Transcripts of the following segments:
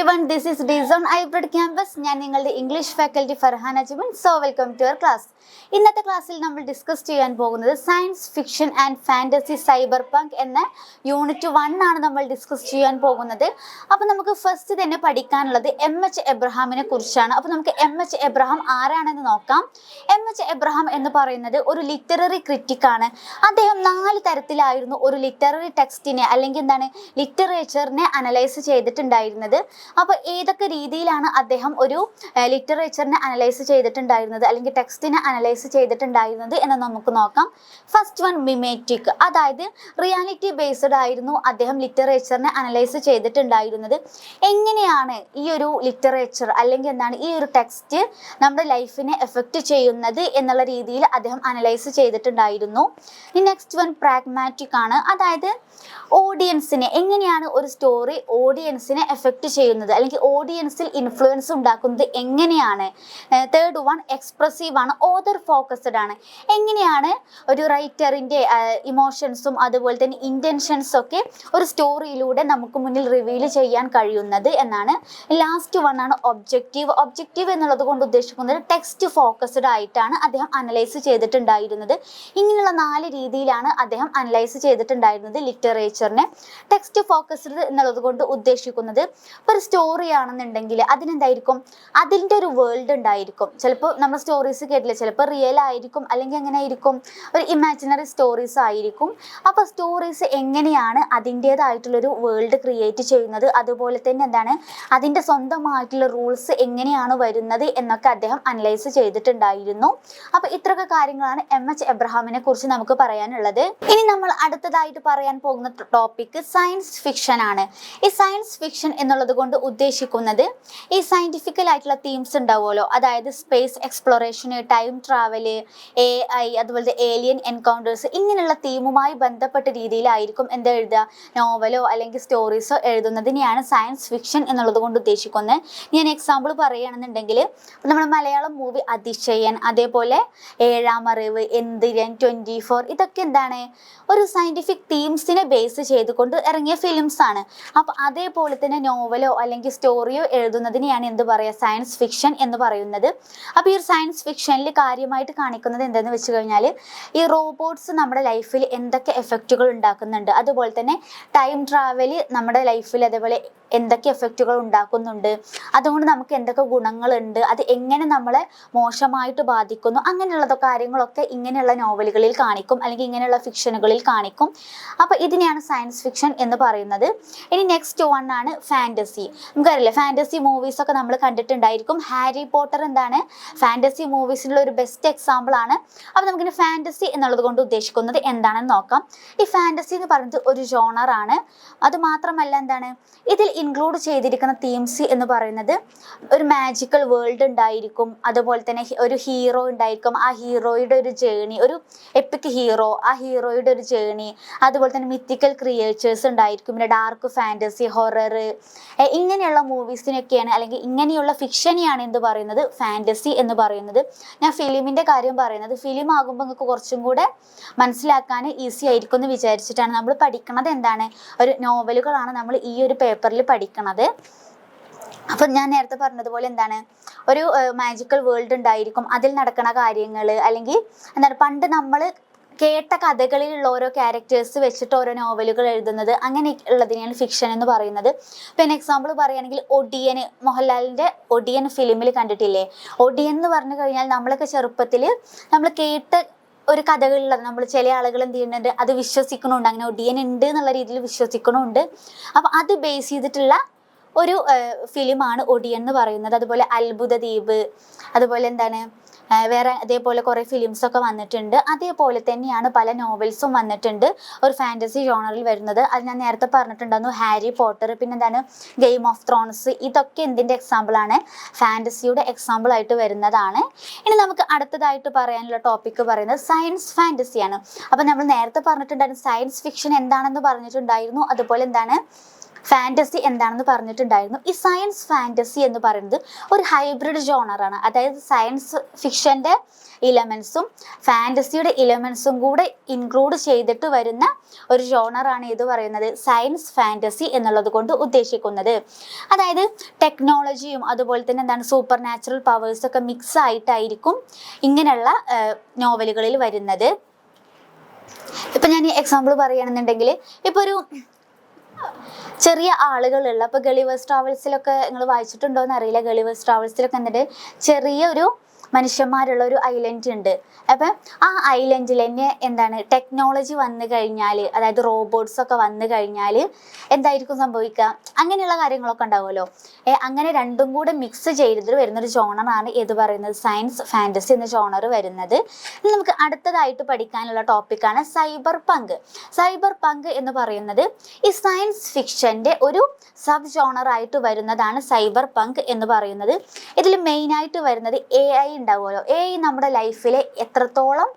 everyone, this is Dizon Hybrid Campus. ഞാൻ നിങ്ങളുടെ English faculty Farhan Ajman. So welcome to our class. ഇന്നത്തെ ക്ലാസ്സിൽ നമ്മൾ ഡിസ്കസ് ചെയ്യാൻ പോകുന്നത് science fiction and fantasy cyberpunk എന്ന യൂണിറ്റ് 1 ആണ് നമ്മൾ ഡിസ്കസ് ചെയ്യാൻ പോകുന്നത്. അപ്പോൾ നമുക്ക് ഫസ്റ്റ് തന്നെ പഠിക്കാനുള്ളത് എച്ച് എബ്രഹാമിനെ കുറിച്ചാണ്. അപ്പോൾ നമുക്ക് എച്ച് എബ്രഹാം ആരാണെന്ന് നോക്കാം. എച്ച് എബ്രഹാം എന്ന് പറയുന്നത് ഒരു ലിറ്റററി ക്രിറ്റിക്കാണ്. അദ്ദേഹം 4 തരത്തിലായിരുന്നു ഒരു ലിറ്റററി ടെക്സ്റ്റിനെ അല്ലെങ്കിൽ ലിറ്ററേച്ചറിനെ അനലൈസ് ചെയ്തിട്ടുണ്ടായിരുന്നത്. അപ്പോൾ ഏതൊക്കെ രീതിയിലാണ് അദ്ദേഹം ഒരു ലിറ്ററേച്ചറിനെ അനലൈസ് ചെയ്തിട്ടുണ്ടായിരുന്നത് അല്ലെങ്കിൽ ടെക്സ്റ്റിനെ അനലൈസ് ചെയ്തിട്ടുണ്ടായിരുന്നത് എന്ന് നമുക്ക് നോക്കാം. ഫസ്റ്റ് വൺ മിമേറ്റിക്, അതായത് റിയാലിറ്റി ബേസ്ഡ് ആയിരുന്നു അദ്ദേഹം ലിറ്ററേച്ചറിനെ അനലൈസ് ചെയ്തിട്ടുണ്ടായിരുന്നത്. എങ്ങനെയാണ് ഈ ഒരു ലിറ്ററേച്ചർ അല്ലെങ്കിൽ ഈ ഒരു ടെക്സ്റ്റ് നമ്മുടെ ലൈഫിനെ എഫക്റ്റ് ചെയ്യുന്നത് എന്നുള്ള രീതിയിൽ അദ്ദേഹം അനലൈസ് ചെയ്തിട്ടുണ്ടായിരുന്നു. നെക്സ്റ്റ് വൺ പ്രാഗ്മാറ്റിക് ആണ്, അതായത് ഓഡിയൻസിനെ എങ്ങനെയാണ് ഒരു സ്റ്റോറി ഓഡിയൻസിനെ എഫക്റ്റ് ചെയ്യുന്നത് അല്ലെങ്കിൽ ഓഡിയൻസിൽ ഇൻഫ്ലുവൻസ് ഉണ്ടാക്കുന്നത് എങ്ങനെയാണ്. തേർഡ് വൺ എക്സ്പ്രസീവ് ആണ്, ഓതർ ഫോക്കസ്ഡ് ആണ്, എങ്ങനെയാണ് ഒരു റൈറ്ററിൻ്റെ ഇമോഷൻസും അതുപോലെ തന്നെ ഇൻറ്റൻഷൻസും ഒക്കെ ഒരു സ്റ്റോറിയിലൂടെ നമുക്ക് മുന്നിൽ റിവീൽ ചെയ്യാൻ കഴിയുന്നത് എന്നാണ്. ലാസ്റ്റ് വൺ ആണ് ഒബ്ജക്റ്റീവ്. ഒബ്ജക്റ്റീവ് എന്നുള്ളത് കൊണ്ട് ഉദ്ദേശിക്കുന്നത് ടെക്സ്റ്റ് ഫോക്കസ്ഡ് ആയിട്ടാണ് അദ്ദേഹം അനലൈസ് ചെയ്തിട്ടുണ്ടായിരുന്നത്. ഇങ്ങനെയുള്ള 4 രീതിയിലാണ് അദ്ദേഹം അനലൈസ് ചെയ്തിട്ടുണ്ടായിരുന്നത് ലിറ്ററേച്ചറിനെ. ടെക്സ്റ്റ് ഫോക്കസ്ഡ് എന്നുള്ളത് കൊണ്ട് ഉദ്ദേശിക്കുന്നത് ഒരു സ്റ്റോറി ആണെന്നുണ്ടെങ്കിൽ അതിനെന്തായിരിക്കും, അതിൻ്റെ ഒരു വേൾഡ് ഉണ്ടായിരിക്കും. ചിലപ്പോൾ നമ്മൾ സ്റ്റോറീസ് കേട്ടില്ല, ചിലപ്പോൾ റിയൽ ആയിരിക്കും അല്ലെങ്കിൽ എങ്ങനെ ആയിരിക്കും, ഒരു ഇമാജിനറി സ്റ്റോറീസ് ആയിരിക്കും. അപ്പോൾ സ്റ്റോറീസ് എങ്ങനെയാണ് അതിൻ്റേതായിട്ടുള്ളൊരു വേൾഡ് ക്രിയേറ്റ് ചെയ്യുന്നത്, അതുപോലെ തന്നെ അതിൻ്റെ സ്വന്തമായിട്ടുള്ള റൂൾസ് എങ്ങനെയാണ് വരുന്നത് എന്നൊക്കെ അദ്ദേഹം അനലൈസ് ചെയ്തിട്ടുണ്ടായിരുന്നു. അപ്പോൾ ഇത്രയൊക്കെ കാര്യങ്ങളാണ് എച്ച് എബ്രഹാമിനെ കുറിച്ച് നമുക്ക് പറയാനുള്ളത്. ഇനി നമ്മൾ അടുത്തതായിട്ട് പറയാൻ പോകുന്ന ടോപ്പിക് സയൻസ് ഫിക്ഷൻ ആണ്. ഈ സയൻസ് ഫിക്ഷൻ എന്നുള്ളത് കൊണ്ട് ഉദ്ദേശിക്കുന്നത് ഈ സയന്റിഫിക്കൽ ആയിട്ടുള്ള തീംസ് ഉണ്ടാവുമല്ലോ, അതായത് സ്പേസ് എക്സ്പ്ലോറേഷന്, ടൈം ട്രാവല്, AI, അതുപോലെ ഏലിയൻ എൻകൗണ്ടേഴ്സ്, ഇങ്ങനെയുള്ള തീമുമായി ബന്ധപ്പെട്ട രീതിയിലായിരിക്കും എന്താ എഴുതുക, നോവലോ അല്ലെങ്കിൽ സ്റ്റോറീസോ എഴുതുന്നതിനെയാണ് സയൻസ് ഫിക്ഷൻ എന്നുള്ളത് കൊണ്ട് ഉദ്ദേശിക്കുന്നത്. ഞാൻ എക്സാമ്പിൾ പറയുകയാണെന്നുണ്ടെങ്കിൽ നമ്മൾ മലയാളം മൂവി അതിശയൻ, അതേപോലെ ഏഴാം അറിവ്, എന്തിരൻ, 24, ഇതൊക്കെ ഒരു സയന്റിഫിക് തീംസിനെ ബേസ് ചെയ്തുകൊണ്ട് ഇറങ്ങിയ ഫിലിംസ് ആണ്. അപ്പോൾ അതേപോലെ തന്നെ നോവലോ അല്ലെങ്കിൽ സ്റ്റോറിയോ എഴുതുന്നതിനെയാണ് എന്ത് പറയുക, സയൻസ് ഫിക്ഷൻ എന്ന് പറയുന്നത്. അപ്പോൾ ഈ ഒരു സയൻസ് ഫിക്ഷനിൽ കാര്യമായിട്ട് കാണിക്കുന്നത് എന്താണെന്ന് വെച്ച് കഴിഞ്ഞാൽ ഈ റോബോട്ട്സ് നമ്മുടെ ലൈഫിൽ എന്തൊക്കെ എഫക്റ്റുകൾ ഉണ്ടാക്കുന്നുണ്ട്, അതുപോലെ തന്നെ ടൈം ട്രാവൽ നമ്മുടെ ലൈഫിൽ അതേപോലെ എന്തൊക്കെ എഫക്റ്റുകൾ ഉണ്ടാക്കുന്നുണ്ട്, അതുകൊണ്ട് നമുക്ക് എന്തൊക്കെ ഗുണങ്ങളുണ്ട്, അത് എങ്ങനെ നമ്മളെ മോശമായിട്ട് ബാധിക്കുന്നു, അങ്ങനെയുള്ള കാര്യങ്ങളൊക്കെ ഇങ്ങനെയുള്ള നോവലുകളിൽ കാണിക്കും അല്ലെങ്കിൽ ഇങ്ങനെയുള്ള ഫിക്ഷനുകളിൽ കാണിക്കും. അപ്പോൾ ഇതിനെയാണ് സയൻസ് ഫിക്ഷൻ എന്ന് പറയുന്നത്. ഇനി നെക്സ്റ്റ് വൺ ആണ് ഫാൻറ്റസി. നമുക്കറിയില്ല, ഫാൻറ്റസി മൂവീസൊക്കെ നമ്മൾ കണ്ടിട്ടുണ്ടായിരിക്കും. ഹാരി പോട്ടർ ഫാൻറ്റസി മൂവീസിലുള്ള ഒരു ബെസ്റ്റ് എക്സാമ്പിൾ ആണ്. അപ്പോൾ നമുക്കിനി ഫാൻറ്റസി എന്നുള്ളത് കൊണ്ട് ഉദ്ദേശിക്കുന്നത് എന്താണെന്ന് നോക്കാം. ഈ ഫാൻറ്റസി എന്ന് പറയുന്നത് ഒരു ജോണർ ആണ്. അതുമാത്രമല്ല ഇതിൽ ഇൻക്ലൂഡ് ചെയ്തിരിക്കുന്ന തീംസ് എന്ന് പറയുന്നത് ഒരു മാജിക്കൽ വേൾഡ് ഉണ്ടായിരിക്കും, അതുപോലെ തന്നെ ഒരു ഹീറോ ഉണ്ടായിരിക്കും, ആ ഹീറോയുടെ ഒരു ജേണി, ഒരു എപ്പിക് ഹീറോ, ആ ഹീറോയുടെ ഒരു ജേണി, അതുപോലെ തന്നെ മിത്തിക്കൽ ക്രിയേച്ചേഴ്സ് ഉണ്ടായിരിക്കും, പിന്നെ ഡാർക്ക് ഫാൻറ്റസി, ഹൊറർ, ഇങ്ങനെയുള്ള മൂവീസിനൊക്കെയാണ് അല്ലെങ്കിൽ ഇങ്ങനെയുള്ള ഫിക്ഷനെയാണ് എന്ത് പറയുന്നത്, ഫാൻറ്റസി എന്ന് പറയുന്നത്. ഞാൻ ഫിലിമിൻ്റെ കാര്യം പറയുന്നത്, ഫിലിം ആകുമ്പോൾ നിങ്ങൾക്ക് കുറച്ചും കൂടെ മനസ്സിലാക്കാൻ ഈസി ആയിരിക്കും എന്ന് വിചാരിച്ചിട്ടാണ്. നമ്മൾ പഠിക്കുന്നത് ഒരു നോവലുകളാണ് നമ്മൾ ഈ ഒരു പേപ്പറിൽ പഠിക്കണത്. അപ്പം ഞാൻ നേരത്തെ പറഞ്ഞതുപോലെ ഒരു മാജിക്കൽ വേൾഡ് ഉണ്ടായിരിക്കും, അതിൽ നടക്കുന്ന കാര്യങ്ങൾ അല്ലെങ്കിൽ പണ്ട് നമ്മൾ കേട്ട കഥകളിലുള്ള ഓരോ ക്യാരക്ടേഴ്സ് വെച്ചിട്ട് ഓരോ നോവലുകൾ എഴുതുന്നത്, അങ്ങനെ ഉള്ളതിനെയാണ് ഫിക്ഷൻ എന്ന് പറയുന്നത്. പിന്നെ എക്സാമ്പിൾ പറയുകയാണെങ്കിൽ ഒടിയൻ, മോഹൻലാലിൻ്റെ ഒടിയൻ ഫിലിമിൽ കണ്ടിട്ടില്ലേ? ഒടിയൻ എന്ന് പറഞ്ഞു കഴിഞ്ഞാൽ നമ്മളൊക്കെ ചെറുപ്പത്തിൽ നമ്മൾ കേട്ട് ഒരു കഥകളുള്ളത് നമ്മൾ ചില ആളുകൾ എന്ത് ചെയ്യുന്നുണ്ട്, അത് വിശ്വസിക്കണമുണ്ട്, അങ്ങനെ ഒടിയൻ ഉണ്ട് എന്നുള്ള രീതിയിൽ വിശ്വസിക്കണമുണ്ട്. അപ്പോൾ അത് ബേസ് ചെയ്തിട്ടുള്ള ഒരു ഫിലിമാണ് ഒടിയൻ എന്ന് പറയുന്നത്. അതുപോലെ അത്ഭുത ദ്വീപ്, അതുപോലെ വേറെ അതേപോലെ കുറേ ഫിലിംസൊക്കെ വന്നിട്ടുണ്ട്. അതേപോലെ തന്നെയാണ് പല നോവൽസും വന്നിട്ടുണ്ട് ഒരു ഫാൻറ്റസി ജോണറിൽ വരുന്നത്. അത് ഞാൻ നേരത്തെ പറഞ്ഞിട്ടുണ്ടായിരുന്നു, ഹാരി പോട്ടർ, പിന്നെ ഗെയിം ഓഫ് ത്രോൺസ്, ഇതൊക്കെ എന്തിൻ്റെ എക്സാമ്പിളാണ്, ഫാൻറ്റസിയുടെ എക്സാമ്പിൾ ആയിട്ട് വരുന്നതാണ്. ഇനി നമുക്ക് അടുത്തതായിട്ട് പറയാനുള്ള ടോപ്പിക്ക് പറയുന്നത് സയൻസ് ഫാൻറ്റസിയാണ്. അപ്പോൾ നമ്മൾ നേരത്തെ പറഞ്ഞിട്ടുണ്ടായിരുന്നു സയൻസ് ഫിക്ഷൻ എന്താണെന്ന് പറഞ്ഞിട്ടുണ്ടായിരുന്നു, അതുപോലെ ഫാൻറ്റസി എന്താണെന്ന് പറഞ്ഞിട്ടുണ്ടായിരുന്നു. ഈ സയൻസ് ഫാൻറ്റസി എന്ന് പറയുന്നത് ഒരു ഹൈബ്രിഡ് ജോണറാണ്. അതായത് സയൻസ് ഫിക്ഷൻ്റെ ഇലമെൻസും ഫാൻറ്റസിയുടെ ഇലമെൻസും കൂടെ ഇൻക്ലൂഡ് ചെയ്തിട്ട് വരുന്ന ഒരു ജോണറാണ് ഇത് പറയുന്നത് സയൻസ് ഫാൻറ്റസി എന്നുള്ളത് കൊണ്ട് ഉദ്ദേശിക്കുന്നത്. അതായത് ടെക്നോളജിയും അതുപോലെ തന്നെ എന്താണ് സൂപ്പർ നാച്ചുറൽ പവേഴ്സൊക്കെ മിക്സ് ആയിട്ടായിരിക്കും ഇങ്ങനെയുള്ള നോവലുകളിൽ വരുന്നത്. ഇപ്പം ഞാൻ എക്സാമ്പിൾ പറയുകയാണെന്നുണ്ടെങ്കിൽ ഇപ്പോൾ ഒരു ചെറിയ ആളുകളുള്ള ഇപ്പോൾ ഗളിവേഴ്സ് ട്രാവൽസിലൊക്കെ നിങ്ങൾ വായിച്ചിട്ടുണ്ടോ എന്ന് അറിയില്ല. ഗളിവേഴ്സ് ട്രാവൽസിലൊക്കെ എന്നിട്ട് ചെറിയ ഒരു മനുഷ്യന്മാരുള്ള ഒരു ഐലൻഡ് ഉണ്ട്. അപ്പം ആ ഐലൻഡിൽ തന്നെ എന്താണ് ടെക്നോളജി വന്നു കഴിഞ്ഞാൽ, അതായത് റോബോട്ട്സ് ഒക്കെ വന്നു കഴിഞ്ഞാൽ എന്തായിരിക്കും സംഭവിക്കുക, അങ്ങനെയുള്ള കാര്യങ്ങളൊക്കെ ഉണ്ടാവുമല്ലോ. അങ്ങനെ രണ്ടും കൂടെ മിക്സ് ചെയ്തിട്ട് വരുന്നൊരു ജോണറാണ് ഏത് പറയുന്നത് സയൻസ് ഫാൻറ്റസി എന്ന ജോണർ വരുന്നത്. നമുക്ക് അടുത്തതായിട്ട് പഠിക്കാനുള്ള ടോപ്പിക്കാണ് സൈബർ പങ്ക്. സൈബർ പങ്ക് എന്ന് പറയുന്നത് ഈ സയൻസ് ഫിക്ഷൻ്റെ ഒരു സബ് ജോണറായിട്ട് വരുന്നതാണ് സൈബർ പങ്ക് എന്ന് പറയുന്നത്. ഇതിൽ മെയിനായിട്ട് വരുന്നത് AI ഉണ്ടാവുമല്ലോ. AI നമ്മുടെ ലൈഫിൽ എത്രത്തോളം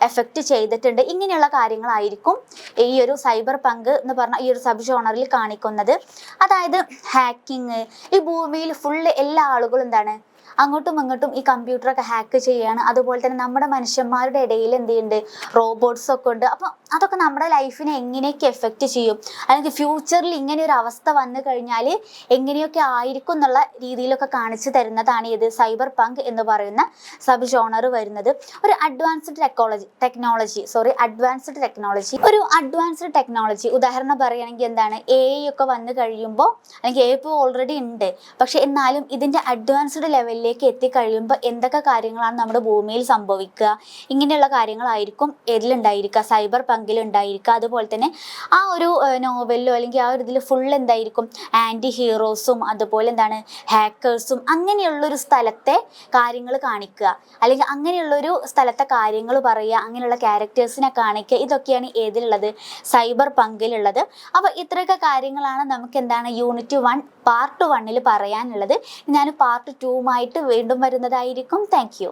എഫക്റ്റ് ചെയ്തിട്ടുണ്ട്, ഇങ്ങനെയുള്ള കാര്യങ്ങളായിരിക്കും ഈ ഒരു സൈബർ പങ്ക് എന്ന് പറഞ്ഞ ഈ ഒരു സബ് ജോണറിൽ കാണിക്കുന്നത്. അതായത് ഹാക്കിങ്, ഈ ഭൂമിയിൽ ഫുള്ള് എല്ലാ ആളുകളും എന്താണ് അങ്ങോട്ടും ഇങ്ങോട്ടും ഈ കമ്പ്യൂട്ടറൊക്കെ ഹാക്ക് ചെയ്യുകയാണ്. അതുപോലെ തന്നെ നമ്മുടെ മനുഷ്യന്മാരുടെ ഇടയിൽ എന്ത് ചെയ്യുന്നുണ്ട്, റോബോട്ട്സ് ഒക്കെ ഉണ്ട്. അപ്പം അതൊക്കെ നമ്മുടെ ലൈഫിനെ എങ്ങനെയൊക്കെ എഫക്റ്റ് ചെയ്യും, അല്ലെങ്കിൽ ഫ്യൂച്ചറിൽ ഇങ്ങനെ ഒരു അവസ്ഥ വന്നു കഴിഞ്ഞാൽ എങ്ങനെയൊക്കെ ആയിരിക്കും എന്നുള്ള രീതിയിലൊക്കെ കാണിച്ചു തരുന്നതാണ് ഇത് സൈബർ പങ്ക് എന്ന് പറയുന്ന സബ് ജോണർ വരുന്നത്. ഒരു അഡ്വാൻസ്ഡ് ടെക്നോളജി ഉദാഹരണം പറയുകയാണെങ്കിൽ എന്താണ് AI ഒക്കെ വന്നു കഴിയുമ്പോൾ, അല്ലെങ്കിൽ AI ഇപ്പോൾ ഓൾറെഡി ഉണ്ട്, പക്ഷെ എന്നാലും ഇതിൻ്റെ അഡ്വാൻസ്ഡ് ലെവലിലേക്ക് എത്തിക്കഴിയുമ്പോൾ എന്തൊക്കെ കാര്യങ്ങളാണ് നമ്മുടെ ഭൂമിയിൽ സംഭവിക്കുക, ഇങ്ങനെയുള്ള കാര്യങ്ങളായിരിക്കും ഇതിലുണ്ടായിരിക്കുക, സൈബർ പങ്കിലുണ്ടായിരിക്കുക. അതുപോലെ തന്നെ ആ ഒരു നോവലിലോ അല്ലെങ്കിൽ ആ ഒരു ഇതിൽ ഫുൾ എന്തായിരിക്കും ആൻറ്റി ഹീറോസും അതുപോലെ എന്താണ് ഹാക്കേഴ്സും അങ്ങനെയുള്ളൊരു സ്ഥലത്തെ കാര്യങ്ങൾ കാണിക്കുക, അല്ലെങ്കിൽ അങ്ങനെയുള്ളൊരു സ്ഥലത്തെ കാര്യങ്ങൾ പറയുക, അങ്ങനെയുള്ള ക്യാരക്ടേഴ്സിനെ കാണിക്കുക. ഇതൊക്കെയാണ് ഏതിലുള്ളത്, സൈബർ പങ്കിലുള്ളത്. അപ്പോൾ ഇത്രയൊക്കെ കാര്യങ്ങളാണ് നമുക്ക് എന്താണ് യൂണിറ്റ് 1 പാർട്ട് 1 പറയാനുള്ളത്. ഞാൻ പാർട്ട് 2 വീണ്ടും വരുന്നതായിരിക്കും. Thank you.